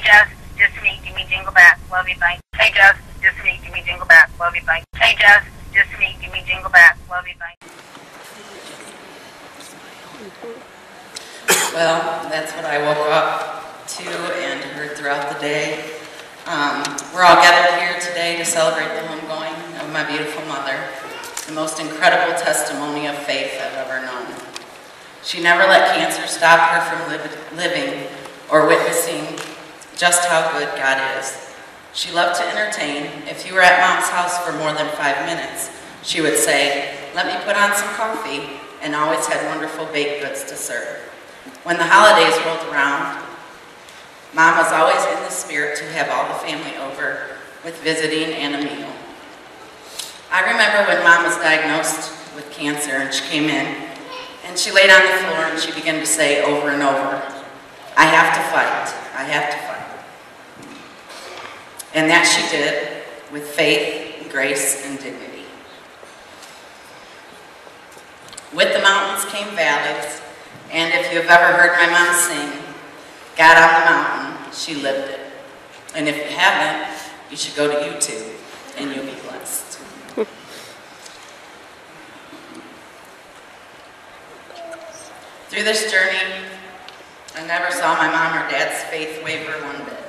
Jess, just me, give me jingle back, love you, bye. Hey Jess, just me, give me jingle back, love you, bye. Hey Jess, just me, give me jingle back, love you, bye. Well, that's what I woke up to and heard throughout the day. We're all gathered here today to celebrate the homegoing of my beautiful mother, the most incredible testimony of faith I've ever known. She never let cancer stop her from living or witnessing just how good God is. She loved to entertain. If you were at Mom's house for more than 5 minutes, she would say, "Let me put on some coffee," and always had wonderful baked goods to serve. When the holidays rolled around, Mom was always in the spirit to have all the family over with visiting and a meal. I remember when Mom was diagnosed with cancer and she came in and she laid on the floor and she began to say over and over, "I have to fight, I have to fight." And that she did with faith, grace, and dignity. With the mountains came valleys, and if you've ever heard my mom sing, "God on the Mountain," she lived it. And if you haven't, you should go to YouTube and you'll be blessed. Through this journey, I never saw my mom or dad's faith waver one bit,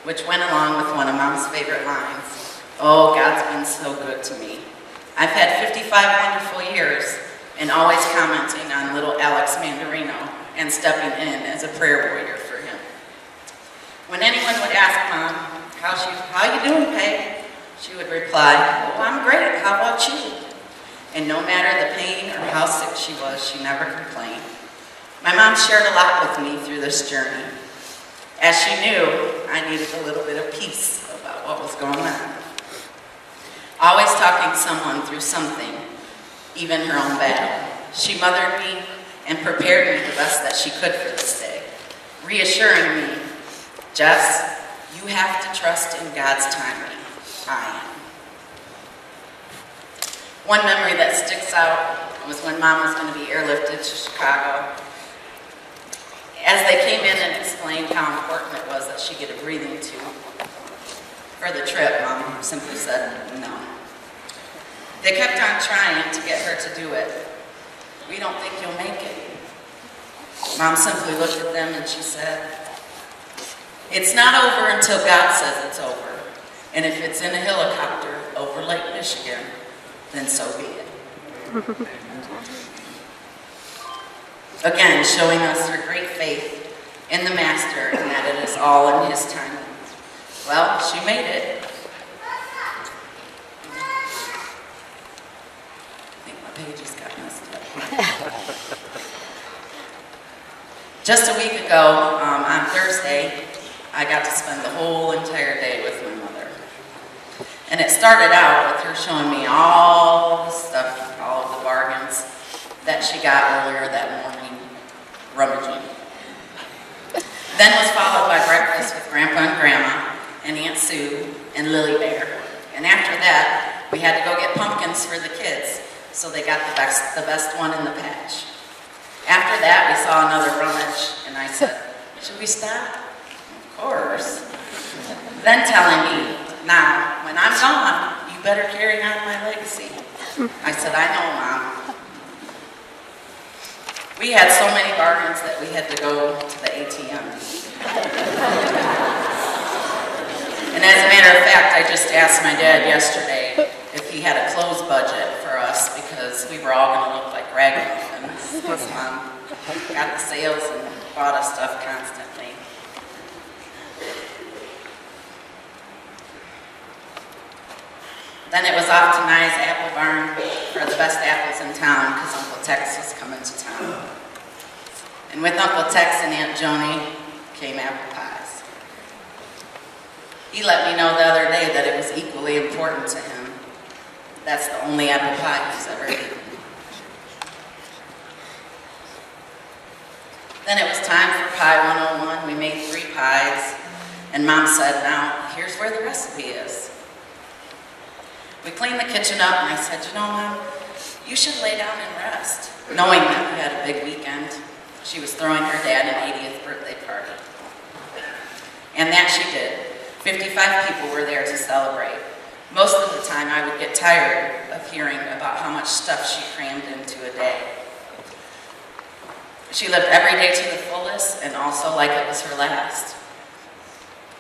which went along with one of Mom's favorite lines. "Oh, God's been so good to me. I've had 55 wonderful years," and always commenting on little Alex Mandarino and stepping in as a prayer warrior for him. When anyone would ask Mom, how you doing, Peg?" she would reply, "Oh, I'm great, how about you?" And no matter the pain or how sick she was, she never complained. My mom shared a lot with me through this journey, as she knew I needed a little bit of peace about what was going on. Always talking someone through something, even her own battle. She mothered me and prepared me the best that she could for this day, reassuring me, "Jess, you have to trust in God's timing. I am." One memory that sticks out was when Mom was going to be airlifted to Chicago. As they came in and explained how important it was that she get a breathing tube for the trip, Mom simply said no. They kept on trying to get her to do it. "We don't think you'll make it." Mom simply looked at them and she said, "It's not over until God says it's over. And if it's in a helicopter over Lake Michigan, then so be it." Again, showing us her great faith in the Master and that it is all in His timing. Well, she made it. I think my pages got messed up. Just a week ago, on Thursday, I got to spend the whole entire day with my mother. And it started out with her showing me all the stuff, all of the bargains that she got earlier that morning, rummaging. Then was followed by breakfast with Grandpa and Grandma and Aunt Sue and Lily Bear. And after that, we had to go get pumpkins for the kids, so they got the best one in the patch. After that, we saw another rummage, and I said, "Should we stop?" "Of course." Then telling me, "Now, when I'm gone, you better carry on my legacy." I said, "I know, Mom." We had so many bargains that we had to go to the ATM. And as a matter of fact, I just asked my dad yesterday if he had a clothes budget for us because we were all going to look like ragamuffins. His mom got the sales and bought us stuff constantly. Then it was off to Nye's Apple Barn for the best apples in town because Uncle Tex was coming to town. And with Uncle Tex and Aunt Joni came apple pies. He let me know the other day that it was equally important to him. That's the only apple pie he's ever eaten. Then it was time for Pie 101. We made 3 pies, and Mom said, "Now, here's where the recipe is." We cleaned the kitchen up, and I said, "You know, Mom, you should lay down and rest," knowing that we had a big weekend. She was throwing her dad an 80th birthday party. And that she did. 55 people were there to celebrate. Most of the time I would get tired of hearing about how much stuff she crammed into a day. She lived every day to the fullest and also like it was her last.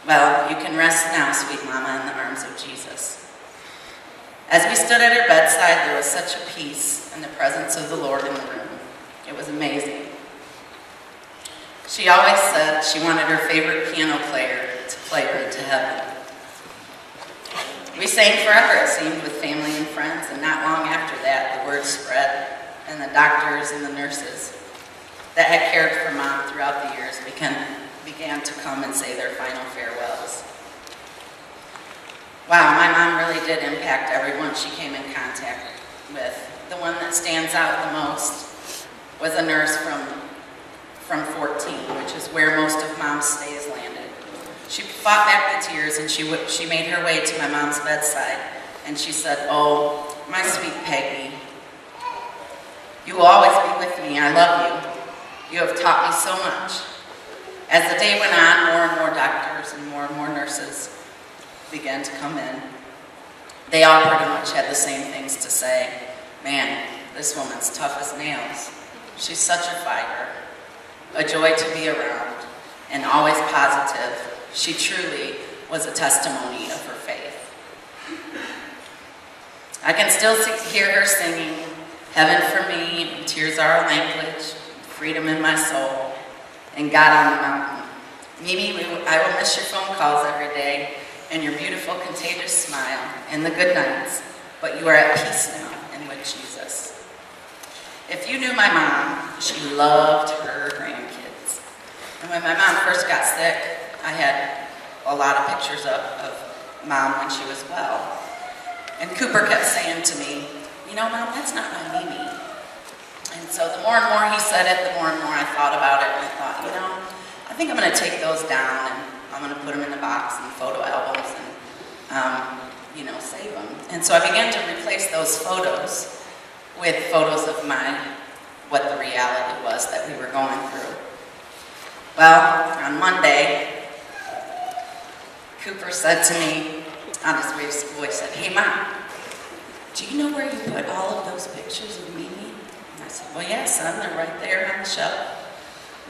Well, you can rest now, sweet mama, in the arms of Jesus. As we stood at her bedside, there was such a peace and the presence of the Lord in the room. It was amazing. She always said she wanted her favorite piano player to play her to heaven. We sang forever, it seemed, with family and friends, and not long after that, the word spread, and the doctors and the nurses that had cared for Mom throughout the years began to come and say their final farewells. Wow, my mom really did impact everyone she came in contact with. The one that stands out the most was a nurse from 14, which is where most of Mom's stays landed. She fought back the tears and she made her way to my mom's bedside and she said, "Oh, my sweet Peggy, you will always be with me. I love you. You have taught me so much." As the day went on, more and more doctors and more nurses began to come in. They all pretty much had the same things to say. "Man, this woman's tough as nails. She's such a fighter, a joy to be around, and always positive. She truly was a testimony of her faith." I can still hear her singing, "Heaven for me, and tears are a language, freedom in my soul, and God on the mountain. Mimi, I will miss your phone calls every day, and your beautiful contagious smile, and the good nights, but you are at peace now and with Jesus." If you knew my mom, she loved her grandkids. And when my mom first got sick, I had a lot of pictures of Mom when she was well. And Cooper kept saying to me, "You know, Mom, that's not my Mimi." And so the more and more he said it, the more and more I thought about it. And I thought, you know, I think I'm going to take those down and I'm going to put them in a box and photo albums and, you know, save them. And so I began to replace those photos with photos of what the reality was that we were going through. Well, on Monday, Cooper said to me on his way to school, he said, "Hey, Mom, do you know where you put all of those pictures of Mimi?" And I said, "Well, yeah, son, they're right there on the shelf."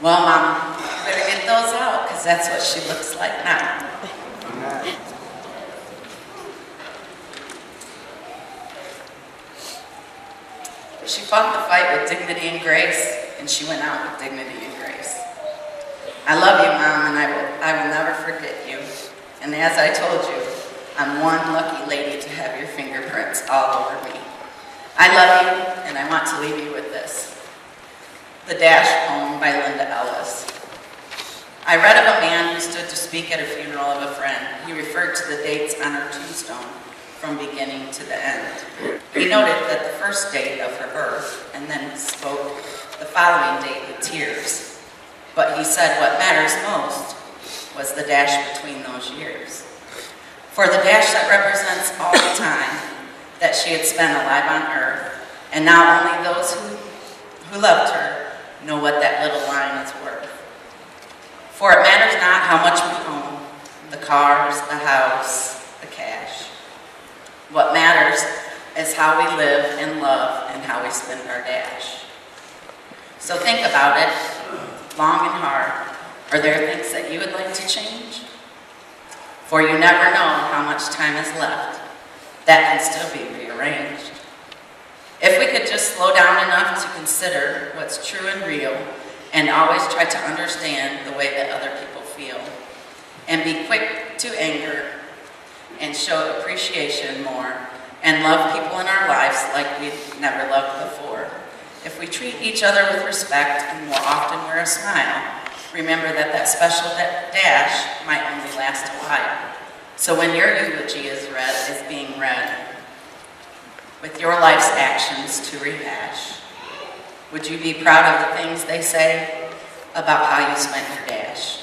"Well, Mom, you better get those out because that's what she looks like now." She fought the fight with dignity and grace, and she went out with dignity and grace. I love you, Mom, and I will never forget you. And as I told you, I'm one lucky lady to have your fingerprints all over me. I love you, and I want to leave you with this. The Dash poem by Linda Ellis. I read of a man who stood to speak at a funeral of a friend. He referred to the dates on her tombstone from beginning to the end. He noted that the first date of her birth, and then spoke the following date with tears. But he said what matters most was the dash between those years. For the dash that represents all the time that she had spent alive on earth, and now only those who loved her know what that little line is worth. For it matters not how much we own, the cars, the house, the cash. What matters is how we live and love and how we spend our dash. So think about it, long and hard. Are there things that you would like to change? For you never know how much time is left. That can still be rearranged. If we could just slow down enough to consider what's true and real, and always try to understand the way that other people feel, and be quick to anger, and show appreciation more, and love people in our lives like we've never loved before. If we treat each other with respect and more often wear a smile, remember that that special dash might only last a while. So when your eulogy is being read, with your life's actions to rehash, would you be proud of the things they say about how you spent your dash?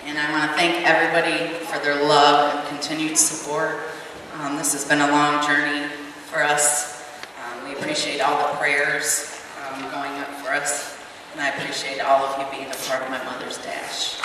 And I want to thank everybody for their love and continued support. This has been a long journey for us. We appreciate all the prayers going up for us, and I appreciate all of you being a part of my mother's dash.